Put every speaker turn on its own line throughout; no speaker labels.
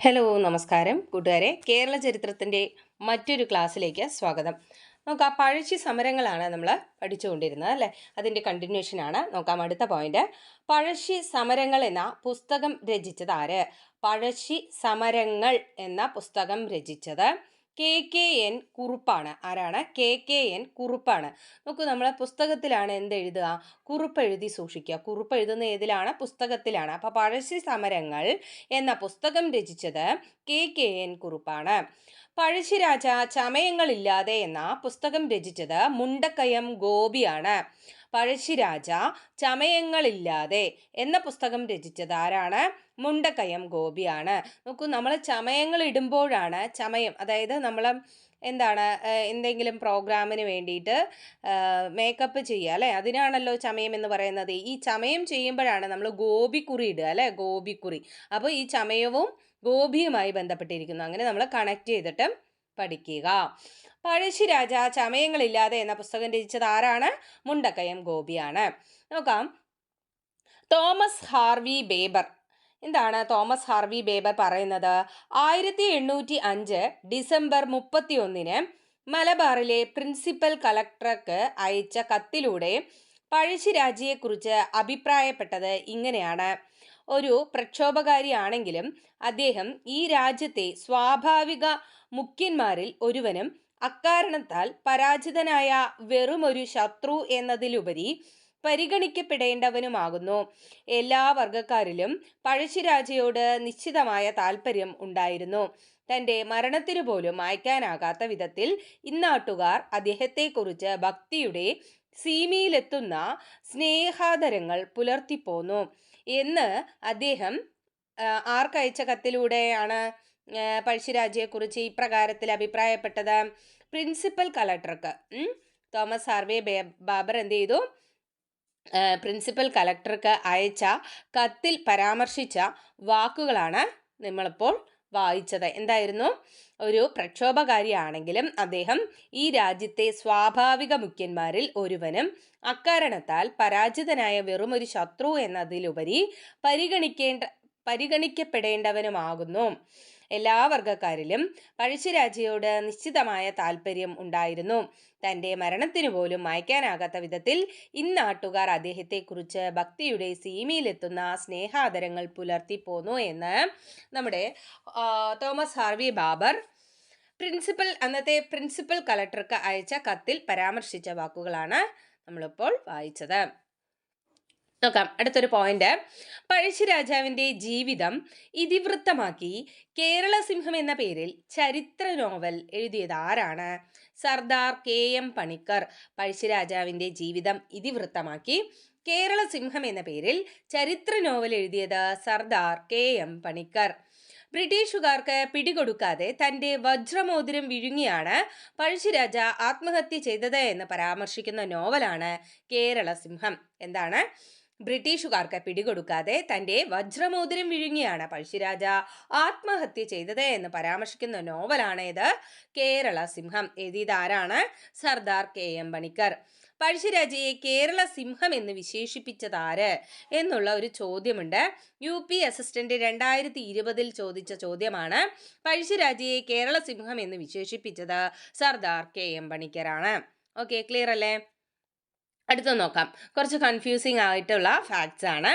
Hello നമസ്കാരം കൂട്ടുകാരെ, കേരള ചരിത്രത്തിൻ്റെ മറ്റൊരു ക്ലാസ്സിലേക്ക് സ്വാഗതം. നോക്കാം, പഴശ്ശി സമരങ്ങളാണ് നമ്മൾ പഠിച്ചുകൊണ്ടിരുന്നത് അല്ലേ. അതിൻ്റെ കണ്ടിന്യൂഷനാണ്. നോക്കാം അടുത്ത പോയിന്റ്. പഴശ്ശി സമരങ്ങൾ എന്ന പുസ്തകം രചിച്ചത് ആര്? പഴശ്ശി സമരങ്ങൾ എന്ന പുസ്തകം രചിച്ചത് KKN കുറുപ്പാണ്. ആരാണ്? KKN കുറുപ്പാണ്. നോക്കൂ, നമ്മളെ പുസ്തകത്തിലാണ് എന്തെഴുതുക? കുറിപ്പ് എഴുതി സൂക്ഷിക്കുക. കുറിപ്പ് എഴുതുന്ന ഏതിലാണ്? പുസ്തകത്തിലാണ്. അപ്പോൾ പഴശ്ശി സമരങ്ങൾ എന്ന പുസ്തകം രചിച്ചത് KKN കുറുപ്പാണ്. പഴശ്ശിരാജ ചമയങ്ങളില്ലാതെ എന്ന പുസ്തകം രചിച്ചത് മുണ്ടക്കയം ഗോപിയാണ്. പഴശ്ശിരാജ ചമയങ്ങളില്ലാതെ എന്ന പുസ്തകം രചിച്ചത് ആരാണ്? മുണ്ടക്കയം ഗോപിയാണ്. നോക്കൂ, നമ്മൾ ചമയങ്ങൾ ഇടുമ്പോഴാണ് ചമയം, അതായത് നമ്മൾ എന്തെങ്കിലും പ്രോഗ്രാമിന് വേണ്ടിയിട്ട് മേക്കപ്പ് ചെയ്യുക അല്ലേ, അതിനാണല്ലോ ചമയം എന്ന് പറയുന്നത്. ഈ ചമയം ചെയ്യുമ്പോഴാണ് നമ്മൾ ഗോപിക്കുറി ഇടുക അല്ലേ, ഗോപിക്കുറി. അപ്പോൾ ഈ ചമയവും ഗോപിയുമായി ബന്ധപ്പെട്ടിരിക്കുന്നു. അങ്ങനെ നമ്മൾ കണക്ട് ചെയ്തിട്ട് പഠിക്കുക. പഴശ്ശിരാജ ചമയങ്ങളില്ലാതെ എന്ന പുസ്തകം രചിച്ചത് ആരാണ്? മുണ്ടക്കയം ഗോപിയാണ്. നോക്കാം, തോമസ് ഹാർവി ബേബർ. എന്താണ് തോമസ് ഹാർവി ബേബർ പറയുന്നത്? 1805 ഡിസംബർ 31 മലബാറിലെ പ്രിൻസിപ്പൽ കളക്ടർക്ക് അയച്ച കത്തിലൂടെ പഴശ്ശിരാജയെക്കുറിച്ച് അഭിപ്രായപ്പെട്ടത് ഇങ്ങനെയാണ്. ഒരു പ്രക്ഷോഭകാരിയാണെങ്കിലും അദ്ദേഹം ഈ രാജ്യത്തെ സ്വാഭാവിക മുഖ്യന്മാരിൽ ഒരുവനും അക്കാരണത്താൽ പരാജിതനായ വെറുമൊരു ശത്രു എന്നതിലുപരി പരിഗണിക്കപ്പെടേണ്ടവനുമാകുന്നു. എല്ലാ വർഗക്കാരിലും പഴശ്ശിരാജയോട് നിശ്ചിതമായ താല്പര്യം ഉണ്ടായിരുന്നു. തൻ്റെ മരണത്തിനു പോലും മായ്ക്കാനാകാത്ത വിധത്തിൽ ഇന്നാട്ടുകാർ അദ്ദേഹത്തെക്കുറിച്ച് ഭക്തിയുടെ സീമയിലെത്തുന്ന സ്നേഹാദരങ്ങൾ പുലർത്തിപ്പോന്നു എന്ന് അദ്ദേഹം ആർക്കയച്ച കത്തിലൂടെയാണ് പഴശ്ശിരാജയെക്കുറിച്ച് ഇപ്രകാരത്തിൽ അഭിപ്രായപ്പെട്ടത്? പ്രിൻസിപ്പൽ കളക്ടർക്ക്. തോമസ് ഹാർവി ബാബർ എന്ത് ചെയ്തു? പ്രിൻസിപ്പൽ കളക്ടർക്ക് അയച്ച കത്തിൽ പരാമർശിച്ച വാക്കുകളാണ് നമ്മളിപ്പോൾ വായിച്ചത്. എന്തായിരുന്നു? ഒരു പ്രക്ഷോഭകാരിയാണെങ്കിലും അദ്ദേഹം ഈ രാജ്യത്തെ സ്വാഭാവിക മുഖ്യന്മാരിൽ ഒരുവനും അക്കാരണത്താൽ പരാജിതനായ വെറുമൊരു ശത്രു എന്നതിലുപരി പരിഗണിക്കപ്പെടേണ്ടവനുമാകുന്നു. എല്ലാ വർഗക്കാരിലും പഴശ്ശിരാജയോട് നിശ്ചിതമായ താല്പര്യം ഉണ്ടായിരുന്നു. തൻ്റെ മരണത്തിനു പോലും മായ്ക്കാനാകാത്ത വിധത്തിൽ ഇന്നാട്ടുകാർ അദ്ദേഹത്തെക്കുറിച്ച് ഭക്തിയുടെ സീമയിലെത്തുന്ന സ്നേഹാദരങ്ങൾ പുലർത്തിപ്പോന്നു എന്ന് നമ്മുടെ തോമസ് ഹാർവി ബാബർ അന്നത്തെ പ്രിൻസിപ്പൽ കളക്ടർക്ക് അയച്ച കത്തിൽ പരാമർശിച്ച വാക്കുകളാണ് നമ്മളിപ്പോൾ വായിച്ചത്. നോക്കാം അടുത്തൊരു പോയിന്റ്. പഴശ്ശിരാജാവിൻ്റെ ജീവിതം ഇതിവൃത്തമാക്കി കേരള സിംഹം എന്ന പേരിൽ ചരിത്ര നോവൽ എഴുതിയത് ആരാണ്? സർദാർ KM പണിക്കർ. പഴശ്ശിരാജാവിൻ്റെ ജീവിതം ഇതിവൃത്തമാക്കി കേരള സിംഹം എന്ന പേരിൽ ചരിത്ര നോവൽ എഴുതിയത് സർദാർ KM പണിക്കർ. ബ്രിട്ടീഷുകാർക്ക് പിടികൊടുക്കാതെ തൻ്റെ വജ്രമോതിരം വിഴുങ്ങിയാണ് പഴശ്ശിരാജ ആത്മഹത്യ ചെയ്തത് എന്ന് പരാമർശിക്കുന്ന നോവലാണ് കേരള സിംഹം. എന്താണ്? ബ്രിട്ടീഷുകാർക്ക് പിടികൊടുക്കാതെ തൻ്റെ വജ്രമോതിരം വിഴുങ്ങിയാണ് പഴശ്ശിരാജ ആത്മഹത്യ ചെയ്തത് എന്ന് പരാമർശിക്കുന്ന നോവലാണ് ഇത്, കേരള സിംഹം. എഴുതിയത് ആരാണ്? സർദാർ KM പണിക്കർ. പഴശ്ശിരാജയെ കേരള സിംഹം എന്ന് വിശേഷിപ്പിച്ചത് ആര് എന്നുള്ള ഒരു ചോദ്യമുണ്ട്. UP അസിസ്റ്റന്റ് 2020 ചോദിച്ച ചോദ്യമാണ്. പഴശ്ശിരാജയെ കേരള സിംഹം എന്ന് വിശേഷിപ്പിച്ചത് സർദാർ KM പണിക്കരാണ്. ഓക്കെ, ക്ലിയർ അല്ലേ? അടുത്ത നോക്കാം, കുറച്ച് കൺഫ്യൂസിങ് ആയിട്ടുള്ള ഫാക്ട്സ് ആണ്.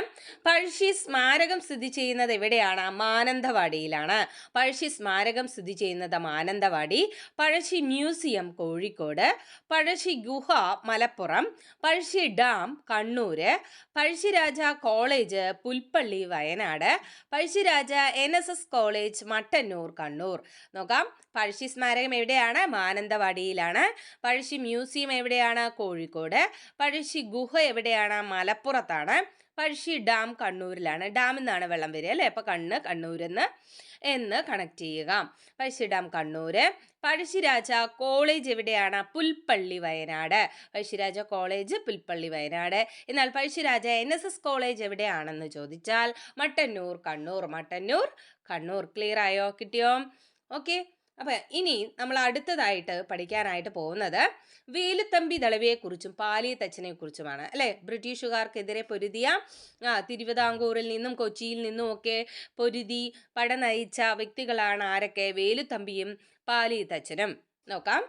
പഴശ്ശി സ്മാരകം സ്ഥിതി ചെയ്യുന്നത് എവിടെയാണ്? മാനന്തവാടിയിലാണ്. പഴശ്ശി സ്മാരകം സ്ഥിതി ചെയ്യുന്നത് മാനന്തവാടി. പഴശ്ശി മ്യൂസിയം കോഴിക്കോട്. പഴശ്ശി ഗുഹ Malappuram. Pazhassi dam Kannur. Pazhassiraja college Pulpally Wayanad. Pazhassiraja NSS college Mattannur Kannur. നോക്കാം, പഴശ്ശി സ്മാരകം എവിടെയാണ്? മാനന്തവാടിയിലാണ്. പഴശ്ശി മ്യൂസിയം എവിടെയാണ്? കോഴിക്കോട്. പഴശ്ശി ഗുഹ എവിടെയാണ്? മലപ്പുറത്താണ്. പഴശ്ശി ഡാം കണ്ണൂരിലാണ്. ഡാമിൽ നിന്നാണ് വെള്ളം വരിക അല്ലേ, അപ്പോൾ കണ്ണൂരെന്ന് കണക്ട് ചെയ്യുക. പഴശ്ശി ഡാം കണ്ണൂര്. പഴശ്ശിരാജ കോളേജ് എവിടെയാണ്? പുൽപ്പള്ളി വയനാട്. പഴശ്ശിരാജ കോളേജ് പുൽപ്പള്ളി വയനാട്. എന്നാൽ പഴശ്ശിരാജ NSS കോളേജ് എവിടെയാണെന്ന് ചോദിച്ചാൽ മട്ടന്നൂർ കണ്ണൂർ. ക്ലിയർ ആയോ? കിട്ടിയോ? ഓക്കെ, അപ്പം ഇനി നമ്മൾ അടുത്തതായിട്ട് പഠിക്കാനായിട്ട് പോകുന്നത് വേലുത്തമ്പി ദളവയെക്കുറിച്ചും പാലിയത്തച്ഛനെ കുറിച്ചുമാണ് അല്ലെ. ബ്രിട്ടീഷുകാർക്കെതിരെ പൊരുതിയ തിരുവിതാംകൂറിൽ നിന്നും കൊച്ചിയിൽ നിന്നും ഒക്കെ പൊരുതി പട നയിച്ച വ്യക്തികളാണ് ആരൊക്കെ? വേലുത്തമ്പിയും പാലിയത്തച്ഛനും. നോക്കാം.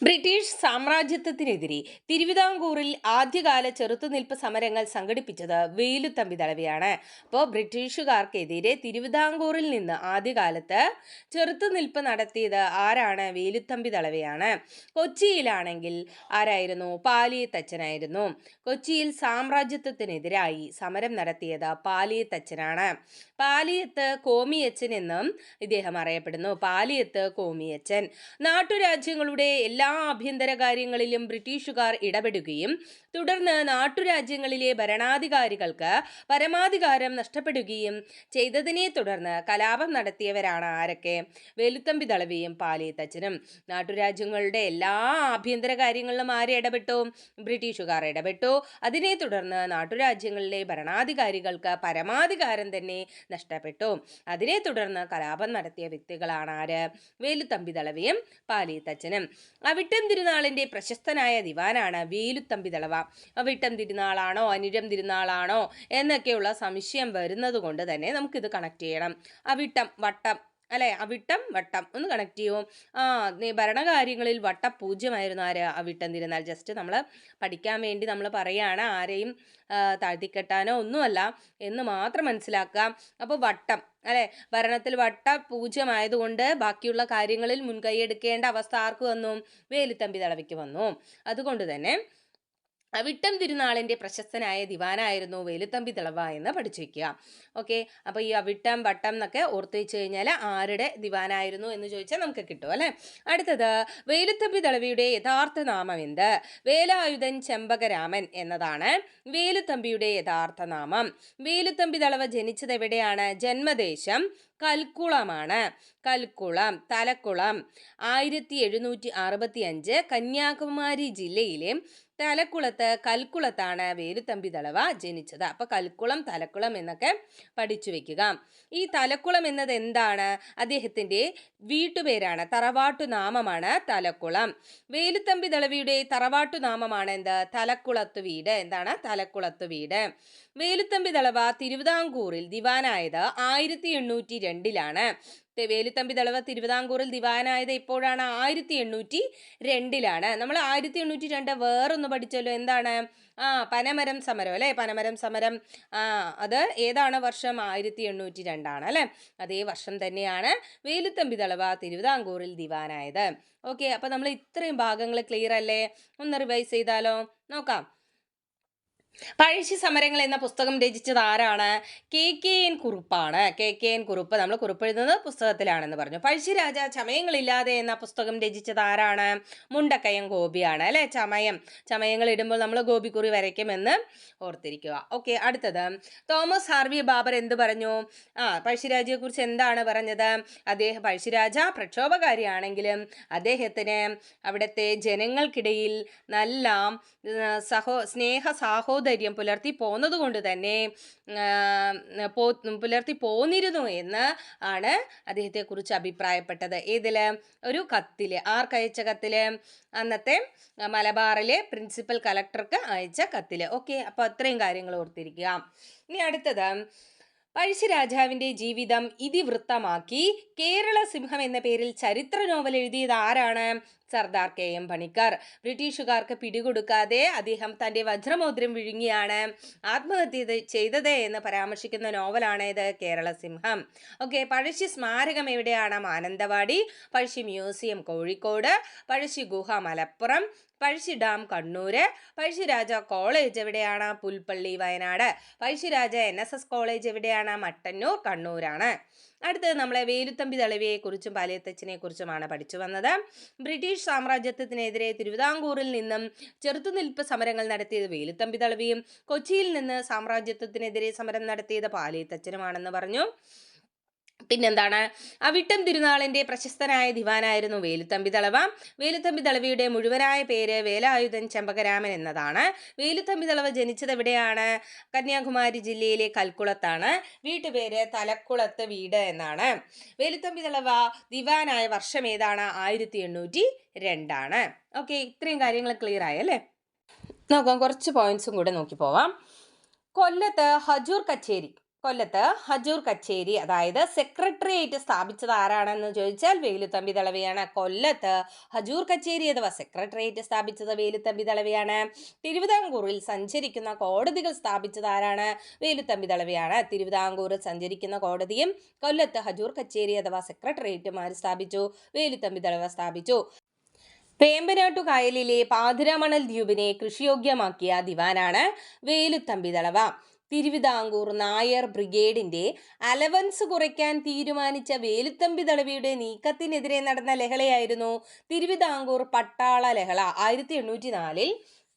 ബ്രിട്ടീഷ് സാമ്രാജ്യത്വത്തിനെതിരെ തിരുവിതാംകൂറിൽ ആദ്യകാല ചെറുത്തുനിൽപ്പ് സമരങ്ങൾ സംഘടിപ്പിച്ചത് വേലുത്തമ്പി ദളവയാണ്. അപ്പോൾ ബ്രിട്ടീഷുകാർക്കെതിരെ തിരുവിതാംകൂറിൽ നിന്ന് ആദ്യകാലത്ത് ചെറുത്തുനിൽപ്പ് നടത്തിയത് ആരാണ്? വേലുത്തമ്പി ദളവയാണ്. കൊച്ചിയിലാണെങ്കിൽ ആരായിരുന്നു? പാലിയത്തച്ഛനായിരുന്നു. കൊച്ചിയിൽ സാമ്രാജ്യത്വത്തിനെതിരായി സമരം നടത്തിയത് പാലിയത്തച്ഛനാണ്. പാലിയത്ത് കോമിയച്ചൻ എന്നും ഇദ്ദേഹം അറിയപ്പെടുന്നു. പാലിയത്ത് കോമിയച്ചൻ. നാട്ടുരാജ്യങ്ങളുടെ എല്ലാ ആഭ്യന്തര കാര്യങ്ങളിലും ബ്രിട്ടീഷുകാർ ഇടപെടുകയും തുടർന്ന് നാട്ടുരാജ്യങ്ങളിലെ ഭരണാധികാരികൾക്ക് പരമാധികാരം നഷ്ടപ്പെടുകയും ചെയ്തതിനെ തുടർന്ന് കലാപം നടത്തിയവരാണ് ആരൊക്കെ? വേലുത്തമ്പി ദളവയും പാലിയത്തച്ഛനും. നാട്ടുരാജ്യങ്ങളുടെ എല്ലാ ആഭ്യന്തര കാര്യങ്ങളിലും ആര് ഇടപെട്ടു? ബ്രിട്ടീഷുകാർ ഇടപെട്ടു. അതിനെ തുടർന്ന് നാട്ടുരാജ്യങ്ങളിലെ ഭരണാധികാരികൾക്ക് പരമാധികാരം തന്നെ നഷ്ടപ്പെട്ടു. അതിനെ തുടർന്ന് കലാപം നടത്തിയ വ്യക്തികളാണ് ആര്? വേലുത്തമ്പി ദളവയും പാലിയത്തച്ഛനും. അവിട്ടം തിരുനാളിന്റെ പ്രശസ്തനായ ദിവാനാണ് വേലുത്തമ്പി ദളവ. അവിട്ടം തിരുനാളാണോ അനിഴം തിരുനാളാണോ എന്നൊക്കെയുള്ള സംശയം വരുന്നത് കൊണ്ട് തന്നെ നമുക്കിത് കണക്ട് ചെയ്യണം. അവിട്ടം വട്ടം അല്ലെ, അവിട്ടം വട്ടം ഒന്ന് കണക്ട് ചെയ്യുമോ? ഭരണകാര്യങ്ങളിൽ വട്ടപൂജ്യമായിരുന്നു ആര്? അവിട്ടം തിരുനാൾ. ജസ്റ്റ് നമ്മൾ പഠിക്കാൻ വേണ്ടി നമ്മൾ പറയുകയാണ്, ആരെയും താഴ്ത്തിക്കെട്ടാനോ ഒന്നുമല്ല എന്ന് മാത്രം മനസ്സിലാക്കാം. അപ്പോൾ വട്ടം അല്ലെ, ഭരണത്തിൽ വട്ടപൂജ്യമായതുകൊണ്ട് ബാക്കിയുള്ള കാര്യങ്ങളിൽ മുൻകൈ എടുക്കേണ്ട അവസ്ഥ ആർക്ക് വന്നു? വേലുത്തമ്പി ദളവയ്ക്ക് വന്നു. അതുകൊണ്ട് തന്നെ അവിട്ടം തിരുനാളിന്റെ പ്രശസ്തനായ ദിവാനായിരുന്നു വേലുത്തമ്പി ദളവ എന്ന് പഠിച്ചു വെക്കുക. ഓക്കെ, അപ്പോൾ ഈ അവിട്ടം വട്ടം എന്നൊക്കെ ഓർത്ത് വെച്ച് കഴിഞ്ഞാൽ ആരുടെ ദിവാനായിരുന്നു എന്ന് ചോദിച്ചാൽ നമുക്ക് കിട്ടും അല്ലെ. അടുത്തത്, വേലുത്തമ്പി ദളവയുടെ യഥാർത്ഥ നാമം എന്ത്? വേലായുധൻ ചെമ്പകരാമൻ എന്നതാണ് വേലുത്തമ്പിയുടെ യഥാർത്ഥ നാമം. വേലുത്തമ്പി ദളവ ജനിച്ചത് എവിടെയാണ്? ജന്മദേശം കൽക്കുളമാണ്. കൽക്കുളം, തലക്കുളം. 1765 കന്യാകുമാരി ജില്ലയിലെ തലക്കുളത്ത് കൽക്കുളത്താണ് വേലുത്തമ്പി ദളവ ജനിച്ചത്. അപ്പൊ കൽക്കുളം തലക്കുളം എന്നൊക്കെ പഠിച്ചു വെക്കുക. ഈ തലക്കുളം എന്നത് എന്താണ്? അദ്ദേഹത്തിന്റെ വീട്ടുപേരാണ്, തറവാട്ടു നാമമാണ് തലക്കുളം. വേലുത്തമ്പി ദളവയുടെ തറവാട്ടു നാമമാണ് എന്ത്? തലക്കുളത്തു വീട്. എന്താണ്? തലക്കുളത്തു വീട്. വേലുത്തമ്പി ദളവ തിരുവിതാംകൂറിൽ ദിവാനായത് 1802 വേലുത്തമ്പി ദളവ തിരുവിതാംകൂറിൽ ദിവാനായത് എപ്പോഴാണ്? 1802 നമ്മൾ 1802 വേറൊന്ന് പഠിച്ചല്ലോ, എന്താണ്? പനമരം സമരം അല്ലെ. പനമരം സമരം അത് ഏതാണ് വർഷം? 1802 അല്ലെ. അതേ വർഷം തന്നെയാണ് വേലുത്തമ്പി ദളവ തിരുവിതാംകൂറിൽ ദിവാനായത്. ഓക്കെ, അപ്പൊ നമ്മൾ ഇത്രയും ഭാഗങ്ങൾ ക്ലിയർ അല്ലേ? ഒന്ന് റിവൈസ് ചെയ്താലോ? നോക്കാം. പഴശ്ശി സമരങ്ങൾ എന്ന പുസ്തകം രചിച്ചത് ആരാണ്? KKN കുറുപ്പാണ്. KKN കുറുപ്പ്. നമ്മൾ കുറിപ്പ് എഴുതുന്നത് പുസ്തകത്തിലാണെന്ന് പറഞ്ഞു. പഴശ്ശിരാജ ചമയങ്ങളില്ലാതെ എന്ന പുസ്തകം രചിച്ചത് ആരാണ്? മുണ്ടക്കയം ഗോപിയാണ് അല്ലെ. ചമയങ്ങൾ ഇടുമ്പോൾ നമ്മൾ ഗോപിക്കുറി വരയ്ക്കുമെന്ന് ഓർത്തിരിക്കുക. ഓക്കെ, അടുത്തത്, തോമസ് ഹാർവി ബാബർ എന്ത് പറഞ്ഞു? പഴശ്ശിരാജയെ കുറിച്ച് എന്താണ് പറഞ്ഞത്? പഴശ്ശിരാജ പ്രക്ഷോഭകാരിയാണെങ്കിലും അദ്ദേഹത്തിന് അവിടുത്തെ ജനങ്ങൾക്കിടയിൽ നല്ല സ്നേഹ സാഹോദര്യം പുലർത്തി പോന്നത് കൊണ്ട് തന്നെ പുലർത്തി പോന്നിരുന്നു എന്ന് ആണ് അദ്ദേഹത്തെക്കുറിച്ച് അഭിപ്രായപ്പെട്ടത്. ഏതില്? ഒരു കത്തില്. ആർക്കയച്ച കത്തില്? അന്നത്തെ മലബാറിലെ പ്രിൻസിപ്പൽ കളക്ടർക്ക് അയച്ച കത്തില്. ഓക്കെ, അപ്പോൾ അത്രയും കാര്യങ്ങൾ ഓർത്തിരിക്കുക. ഇനി അടുത്തത്, പഴശ്ശിരാജാവിന്റെ ജീവിതം ഇതിവൃത്തമാക്കി കേരള സിംഹം എന്ന പേരിൽ ചരിത്ര നോവൽ എഴുതിയത് ആരാണ്? സർദാർ KM പണിക്കർ. ബ്രിട്ടീഷുകാർക്ക് പിടികൊടുക്കാതെ അദ്ദേഹം തന്റെ വജ്രമോതിരം വിഴുങ്ങിയാണ് ആത്മഹത്യ ചെയ്തത് എന്ന് പരാമർശിക്കുന്ന നോവലാണ് ഇത്? കേരള സിംഹം. ഓക്കെ, പഴശ്ശി സ്മാരകം എവിടെയാണ്? മാനന്തവാടി. പഴശ്ശി മ്യൂസിയം കോഴിക്കോട്. പഴശ്ശി ഗുഹ മലപ്പുറം. പഴശ്ശി ഡാം കണ്ണൂര്. പഴശ്ശിരാജ കോളേജ് എവിടെയാണ്? പുൽപ്പള്ളി വയനാട്. പഴശ്ശിരാജ NSS കോളേജ് എവിടെയാണ്? മട്ടന്നൂർ കണ്ണൂരാണ്. അടുത്തത് നമ്മളെ വേലുത്തമ്പി ദളവയെ കുറിച്ചും പാലിയത്തച്ഛനെ കുറിച്ചുമാണ് പഠിച്ചു വന്നത്. ബ്രിട്ടീഷ് സാമ്രാജ്യത്വത്തിനെതിരെ തിരുവിതാംകൂറിൽ നിന്നും ചെറുത്തുനിൽപ്പ് സമരങ്ങൾ നടത്തിയത് വേലുത്തമ്പി ദളവയും കൊച്ചിയിൽ നിന്ന് സാമ്രാജ്യത്വത്തിനെതിരെ സമരം നടത്തിയത് പാലിയത്തച്ഛനുമാണെന്ന് പറഞ്ഞു. പിന്നെന്താണ്, അവിട്ടം തിരുനാളിന്റെ പ്രശസ്തനായ ദിവാനായിരുന്നു വേലുത്തമ്പി ദളവ. വേലുത്തമ്പി ദളവയുടെ മുഴുവനായ പേര് വേലായുധൻ ചെമ്പകരാമൻ എന്നതാണ്. വേലുത്തമ്പി ദളവ ജനിച്ചത് എവിടെയാണ്? കന്യാകുമാരി ജില്ലയിലെ കൽക്കുളത്താണ്. വീട്ടുപേര് തലക്കുളത്ത് വീട് എന്നാണ്. വേലുത്തമ്പി ദളവ ദിവാനായ വർഷം ഏതാണ്? 1802. ഓക്കെ, ഇത്രയും കാര്യങ്ങൾ ക്ലിയർ ആയല്ലേ? നോക്കാം, കുറച്ച് പോയിന്റ്സും കൂടെ നോക്കി പോവാം. കൊല്ലത്ത് ഹജൂർ കച്ചേരി അതായത് സെക്രട്ടേറിയറ്റ് സ്ഥാപിച്ചത് ആരാണെന്ന് ചോദിച്ചാൽ വേലുത്തമ്പി ദളവയാണ്. കൊല്ലത്ത് ഹജൂർ കച്ചേരി അഥവാ സെക്രട്ടേറിയറ്റ് സ്ഥാപിച്ചത് വേലുത്തമ്പി ദളവയാണ്. തിരുവിതാംകൂറിൽ സഞ്ചരിക്കുന്ന കോടതികൾ സ്ഥാപിച്ചത് ആരാണ്? വേലുത്തമ്പി ദളവയാണ്. തിരുവിതാംകൂറിൽ സഞ്ചരിക്കുന്ന കോടതിയും കൊല്ലത്ത് ഹജൂർ കച്ചേരി അഥവാ സെക്രട്ടേറിയറ്റും ആര് സ്ഥാപിച്ചു? വേലുത്തമ്പി ദളവ സ്ഥാപിച്ചു. വേമ്പനാട്ടുകായലിലെ പാതിരാമണൽ ദ്വീപിനെ കൃഷിയോഗ്യമാക്കിയ ദിവാനാണ് വേലുത്തമ്പി ദളവ. തിരുവിതാംകൂർ നായർ ബ്രിഗേഡിന്റെ അലവൻസ് കുറയ്ക്കാൻ തീരുമാനിച്ച വേലുത്തമ്പി ദളവയുടെ നീക്കത്തിനെതിരെ നടന്ന ലഹളയായിരുന്നു തിരുവിതാംകൂർ പട്ടാള ലഹള. 1804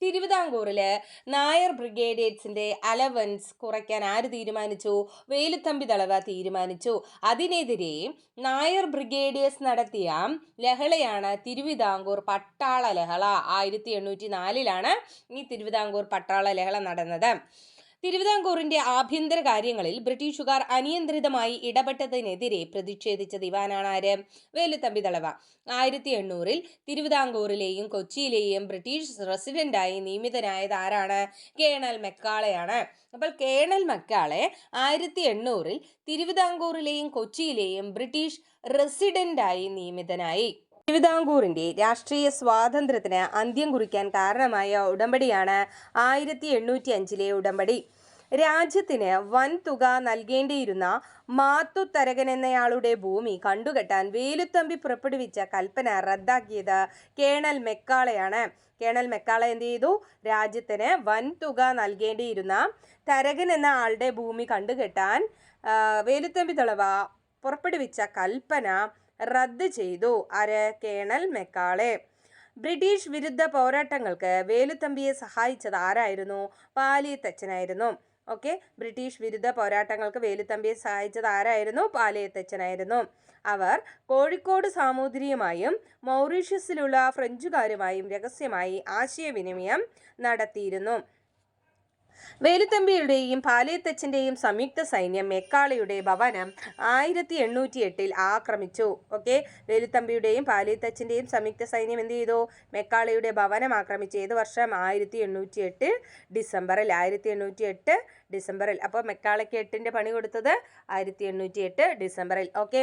തിരുവിതാംകൂറില് നായർ ബ്രിഗേഡിയറ്റ്സിന്റെ അലവൻസ് കുറയ്ക്കാൻ ആര് തീരുമാനിച്ചു? വേലുത്തമ്പി ദളവ തീരുമാനിച്ചു. അതിനെതിരെ നായർ ബ്രിഗേഡിയേഴ്സ് നടത്തിയ ലഹളയാണ് തിരുവിതാംകൂർ പട്ടാള ലഹള. 1804 ഈ തിരുവിതാംകൂർ പട്ടാള ലഹള നടന്നത്. തിരുവിതാംകൂറിന്റെ ആഭ്യന്തര കാര്യങ്ങളിൽ ബ്രിട്ടീഷുകാർ അനിയന്ത്രിതമായി ഇടപെട്ടതിനെതിരെ പ്രതിഷേധിച്ച ദിവാനാണ് ആര്? വേലുത്തമ്പി ദളവ. 1800 തിരുവിതാംകൂറിലെയും കൊച്ചിയിലെയും ബ്രിട്ടീഷ് റെസിഡന്റായി നിയമിതനായത് ആരാണ്? കേണൽ മെക്കാളെയാണ്. അപ്പോൾ കേണൽ മെക്കാളെ 1800 തിരുവിതാംകൂറിലെയും കൊച്ചിയിലെയും ബ്രിട്ടീഷ് റെസിഡന്റായി നിയമിതനായി. തിരുവിതാംകൂറിന്റെ രാഷ്ട്രീയ സ്വാതന്ത്ര്യത്തിന് അന്ത്യം കുറിക്കാൻ കാരണമായ ഉടമ്പടിയാണ് 1805 ഉടമ്പടി. രാജ്യത്തിന് വൻ തുക നൽകേണ്ടിയിരുന്ന മാത്തുത്തരകൻ എന്നയാളുടെ ഭൂമി കണ്ടുകെട്ടാൻ വേലുത്തമ്പി പുറപ്പെടുവിച്ച കൽപ്പന റദ്ദാക്കിയത് കേണൽ മെക്കാളെയാണ്. കേണൽ മെക്കാളെ എന്ത് ചെയ്തു? രാജ്യത്തിന് വൻ തുക നൽകേണ്ടിയിരുന്ന തരകൻ എന്ന ആളുടെ ഭൂമി കണ്ടുകെട്ടാൻ വേലുത്തമ്പി ദളവ പുറപ്പെടുവിച്ച കൽപ്പന റദ്ദ് ചെയ്തു. ആര്? Colonel Macaulay. ബ്രിട്ടീഷ് വിരുദ്ധ പോരാട്ടങ്ങൾക്ക് വേലുത്തമ്പിയെ സഹായിച്ചത് ആരായിരുന്നു? പാലിയത്തച്ഛനായിരുന്നു. ഓക്കെ, ബ്രിട്ടീഷ് വിരുദ്ധ പോരാട്ടങ്ങൾക്ക് വേലുത്തമ്പിയെ സഹായിച്ചത് ആരായിരുന്നു? പാലിയത്തച്ഛനായിരുന്നു. അവർ കോഴിക്കോട് സാമൂതിരിയുമായും മൗറീഷ്യസിലുള്ള ഫ്രഞ്ചുകാരുമായും രഹസ്യമായി ആശയവിനിമയം നടത്തിയിരുന്നു. വേലുത്തമ്പിയുടെയും പാലിയത്തച്ഛൻ്റെയും സംയുക്ത സൈന്യം മെക്കാളയുടെ ഭവനം 1808 ആക്രമിച്ചു. ഓക്കെ, വേലുത്തമ്പിയുടെയും പാലിയത്തച്ഛൻ്റെയും സംയുക്ത സൈന്യം എന്ത് ചെയ്തു? മെക്കാളയുടെ ഭവനം ആക്രമിച്ചു. ഏത് വർഷം? 1808 ഡിസംബറിൽ. 1808 ഡിസംബറിൽ. അപ്പോൾ മെക്കാളയ്ക്ക് 8ന്റെ പണി കൊടുത്തത് 1808 ഡിസംബറിൽ. ഓക്കെ,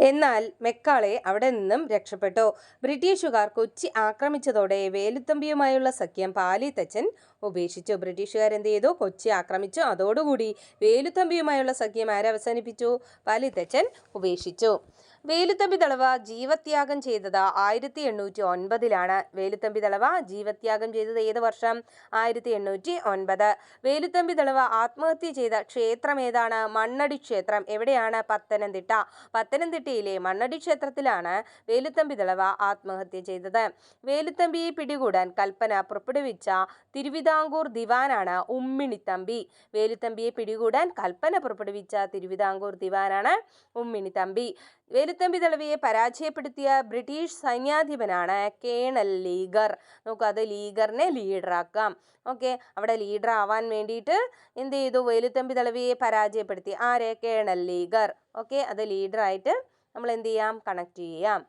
എന്നാൽ മെക്കാളെ അവിടെ നിന്നും രക്ഷപ്പെട്ടു. ബ്രിട്ടീഷുകാർ കൊച്ചി ആക്രമിച്ചതോടെ വേലുത്തമ്പിയുമായുള്ള സഖ്യം പാലിയത്തച്ഛൻ ഉപേക്ഷിച്ചു. ബ്രിട്ടീഷുകാർ എന്ത് ചെയ്തു? കൊച്ചി ആക്രമിച്ചു. അതോടുകൂടി വേലുത്തമ്പിയുമായുള്ള സഖ്യം അവസാനിപ്പിച്ചു. പാലിയത്തച്ഛൻ ഉപേക്ഷിച്ചു. വേലുത്തമ്പി ദളവ ജീവത്യാഗം ചെയ്തത് 1809. വേലുത്തമ്പി ദളവ ജീവത്യാഗം ചെയ്തത് ഏത് വർഷം? 1809. വേലുത്തമ്പി ദളവ ആത്മഹത്യ ചെയ്ത ക്ഷേത്രം ഏതാണ്? മണ്ണടി ക്ഷേത്രം. എവിടെയാണ്? പത്തനംതിട്ട. പത്തനംതിട്ടയിലെ മണ്ണടി ക്ഷേത്രത്തിലാണ് വേലുത്തമ്പി ദളവ ആത്മഹത്യ ചെയ്തത്. വേലുത്തമ്പിയെ പിടികൂടാൻ കൽപ്പന പുറപ്പെടുവിച്ച തിരുവിതാംകൂർ ദിവാനാണ് ഉമ്മിണിത്തമ്പി. വേലുത്തമ്പിയെ പിടികൂടാൻ കൽപ്പന പുറപ്പെടുവിച്ച തിരുവിതാംകൂർ ദിവാനാണ് ഉമ്മിണിത്തമ്പി. വേലുത്തമ്പി ദളവയെ പരാജയപ്പെടുത്തിയ ബ്രിട്ടീഷ് സൈന്യാധിപനാണ് കേണൽ ലീഗർ. നോക്കൂ, അത് ലീഗറിനെ ലീഡറാക്കാം. ഓക്കെ, അവിടെ ലീഡർ ആവാൻ വേണ്ടിയിട്ട് എന്ത് ചെയ്തു? വേലുത്തമ്പി ദളവയെ പരാജയപ്പെടുത്തി. ആരെ? കേണൽ ലീഗർ. ഓക്കെ, അത് ലീഡറായിട്ട് നമ്മൾ എന്ത് ചെയ്യാം? കണക്ട് ചെയ്യാം.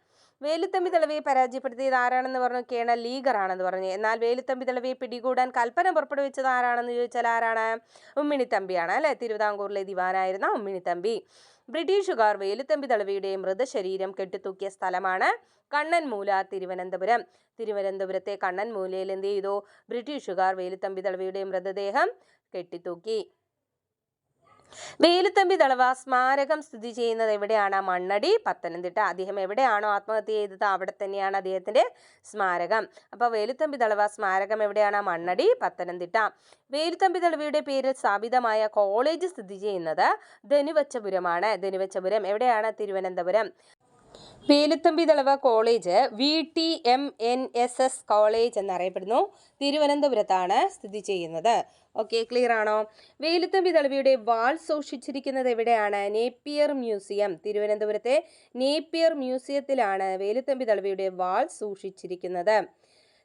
വേലുത്തമ്പി ദളവയെ പരാജയപ്പെടുത്തിയത് ആരാണെന്ന് പറഞ്ഞു? കേണൽ ലീഗർ ആണെന്ന് പറഞ്ഞു. എന്നാൽ വേലുത്തമ്പി ദളവയെ പിടികൂടാൻ കൽപ്പന പുറപ്പെടുവിച്ചത് ആരാണെന്ന് ചോദിച്ചാൽ ആരാണ്? ഉമ്മിണിത്തമ്പിയാണ് അല്ലെ. തിരുവിതാംകൂറിലെ ദിവാനായിരുന്ന ഉമ്മിണിത്തമ്പി. ബ്രിട്ടീഷുകാർ വേലുത്തമ്പി ദളവയുടെ മൃതശരീരം കെട്ടിത്തൂക്കിയ സ്ഥലമാണ് കണ്ണൻമൂല, തിരുവനന്തപുരം. തിരുവനന്തപുരത്തെ കണ്ണൻമൂലയിൽ എന്ത് ചെയ്തു? ബ്രിട്ടീഷുകാർ വേലുത്തമ്പി ദളവയുടെ മൃതദേഹം കെട്ടിത്തൂക്കി. വേലുത്തമ്പി ദളവ സ്മാരകം സ്ഥിതി ചെയ്യുന്നത് എവിടെയാണ്? മണ്ണടി, പത്തനംതിട്ട. അദ്ദേഹം എവിടെയാണോ ആത്മഹത്യ ചെയ്തത് അവിടെ തന്നെയാണ് അദ്ദേഹത്തിന്റെ സ്മാരകം. അപ്പോൾ വേലുത്തമ്പി ദളവ സ്മാരകം എവിടെയാണ്? മണ്ണടി, പത്തനംതിട്ട. വേലുത്തമ്പി ദളവയുടെ പേരിൽ സ്ഥാപിതമായ കോളേജ് സ്ഥിതി ചെയ്യുന്നത് ധനുവച്ചപുരമാണ്. ധനുവച്ചപുരം എവിടെയാണ്? Thiruvananthapuram. Veluthampi Dalawa college VTMNSS college എന്നറിയപ്പെടുന്നു. തിരുവനന്തപുരത്താണ് സ്ഥിതി ചെയ്യുന്നത്. ഓക്കെ, ക്ലിയർ ആണോ? വേലുത്തമ്പി ദളവയുടെ വാൾ സൂക്ഷിച്ചിരിക്കുന്നത് എവിടെയാണ്? Napier museum. തിരുവനന്തപുരത്തെ നേപ്പിയർ മ്യൂസിയത്തിലാണ് വേലുത്തമ്പി ദളവയുടെ വാൾ സൂക്ഷിച്ചിരിക്കുന്നത്.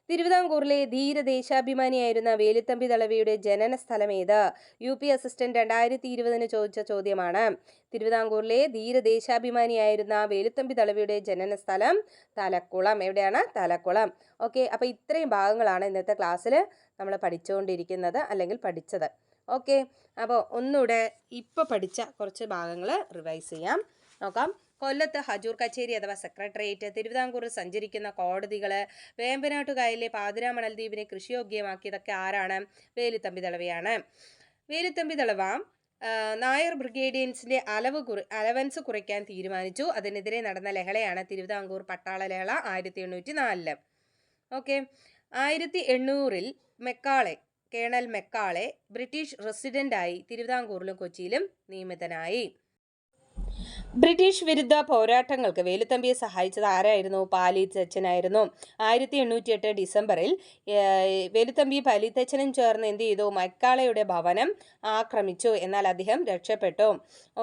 തിരുവിതാംകൂറിലെ ധീരദേശാഭിമാനിയായിരുന്ന വേലുത്തമ്പി ദളവയുടെ ജനന സ്ഥലം ഏത്? UP അസിസ്റ്റന്റ് 2020 ചോദിച്ച ചോദ്യമാണ്. തിരുവിതാംകൂറിലെ ധീരദേശാഭിമാനിയായിരുന്ന വേലുത്തമ്പി ദളവയുടെ ജനന സ്ഥലം തലക്കുളം. എവിടെയാണ്? തലക്കുളം. ഓക്കെ, അപ്പോൾ ഇത്രയും ഭാഗങ്ങളാണ് ഇന്നത്തെ ക്ലാസ്സിൽ നമ്മൾ പഠിച്ചുകൊണ്ടിരിക്കുന്നത് അല്ലെങ്കിൽ പഠിച്ചത്. ഓക്കെ, അപ്പോൾ ഒന്നുകൂടെ ഇപ്പോൾ പഠിച്ച കുറച്ച് ഭാഗങ്ങൾ റിവൈസ് ചെയ്യാം. നോക്കാം. കൊല്ലത്ത് ഹജൂർ കച്ചേരി അഥവാ സെക്രട്ടേറിയറ്റ്, തിരുവിതാംകൂറിൽ സഞ്ചരിക്കുന്ന കോടതികൾ, വേമ്പനാട്ടുകായലിലെ പാതിരാമണൽ ദ്വീപിനെ കൃഷിയോഗ്യമാക്കിയതൊക്കെ ആരാണ്? വേലുത്തമ്പി ദളവയാണ്. വേലുത്തമ്പി ദളവ നായർ ബ്രിഗേഡിയൻസിന്റെ അലവൻസ് കുറയ്ക്കാൻ തീരുമാനിച്ചു. അതിനെതിരെ നടന്ന ലഹളയാണ് തിരുവിതാംകൂർ പട്ടാള ലഹള 1804. ഓക്കെ, 1800 കേണൽ മെക്കാളെ ബ്രിട്ടീഷ് റെസിഡന്റായി തിരുവിതാംകൂറിലും കൊച്ചിയിലും നിയമിതനായി. ബ്രിട്ടീഷ് വിരുദ്ധ പോരാട്ടങ്ങൾക്ക് വേലുത്തമ്പിയെ സഹായിച്ചത് ആരായിരുന്നു? പാലിത്തച്ചനായിരുന്നു. 1808 ഡിസംബറിൽ വേലുത്തമ്പി പാലിത്തച്ചനും ചേർന്ന് എന്ത് ചെയ്തു? മെക്കാളയുടെ ഭവനം ആക്രമിച്ചു. എന്നാൽ അദ്ദേഹം രക്ഷപ്പെട്ടു.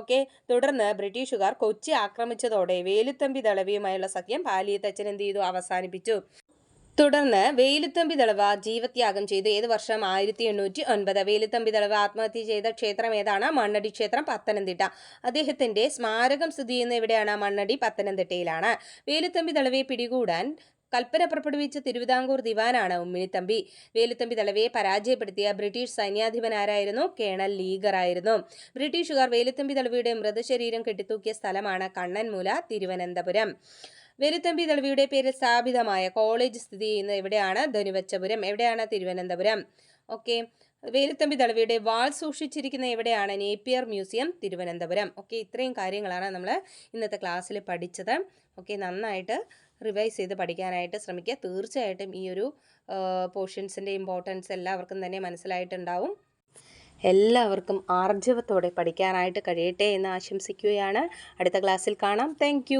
ഓക്കെ, തുടർന്ന് ബ്രിട്ടീഷുകാർ കൊച്ചി ആക്രമിച്ചതോടെ വേലുത്തമ്പി ദളവയുമായുള്ള സഖ്യം പാലിത്തച്ചൻ എന്ത് ചെയ്തു? അവസാനിപ്പിച്ചു. തുടർന്ന് വേലുത്തമ്പി ദളവ ജീവത്യാഗം ചെയ്തു. ഏത് വർഷം? 1809. വേലുത്തമ്പി ദളവ ആത്മഹത്യ ചെയ്ത ക്ഷേത്രം ഏതാണ്? മണ്ണടി ക്ഷേത്രം, പത്തനംതിട്ട. അദ്ദേഹത്തിന്റെ സ്മാരകം സ്ഥിതി ചെയ്യുന്ന എവിടെയാണ്? മണ്ണടി, പത്തനംതിട്ടയിലാണ്. വേലുത്തമ്പി ദളവയെ പിടികൂടാൻ കൽപ്പന പുറപ്പെടുവിച്ച തിരുവിതാംകൂർ ദിവാനാണ് ഉമ്മിണിത്തമ്പി. വേലുത്തമ്പി ദളവയെ പരാജയപ്പെടുത്തിയ ബ്രിട്ടീഷ് സൈന്യാധിപനാരായിരുന്നു? കേണൽ ലീഗർ ആയിരുന്നു. ബ്രിട്ടീഷുകാർ വേലുത്തമ്പി ദളവയുടെ മൃതശരീരം കെട്ടിത്തൂക്കിയ സ്ഥലമാണ് കണ്ണൻമൂല, തിരുവനന്തപുരം. വേലുത്തമ്പി ദളവയുടെ പേരിൽ സ്ഥാപിതമായ കോളേജ് സ്ഥിതി ചെയ്യുന്നത് എവിടെയാണ്? ധനുവച്ചപുരം. എവിടെയാണ്? തിരുവനന്തപുരം. ഓക്കെ, വേലുത്തമ്പി ദളവയുടെ വാൾ സൂക്ഷിച്ചിരിക്കുന്ന എവിടെയാണ്? Napier museum, Thiruvananthapuram. ഓക്കെ, ഇത്രയും കാര്യങ്ങളാണ് നമ്മൾ ഇന്നത്തെ ക്ലാസ്സിൽ പഠിച്ചത്. ഓക്കെ, നന്നായിട്ട് റിവൈസ് ചെയ്ത് പഠിക്കാനായിട്ട് ശ്രമിക്കുക. തീർച്ചയായിട്ടും ഈ ഒരു പോർഷൻസിൻ്റെ ഇമ്പോർട്ടൻസ് എല്ലാവർക്കും തന്നെ മനസ്സിലായിട്ടുണ്ടാവും. എല്ലാവർക്കും ആർജവത്തോടെ പഠിക്കാനായിട്ട് കഴിയട്ടെ എന്ന് ആശംസിക്കുകയാണ്. അടുത്ത ക്ലാസ്സിൽ കാണാം. താങ്ക്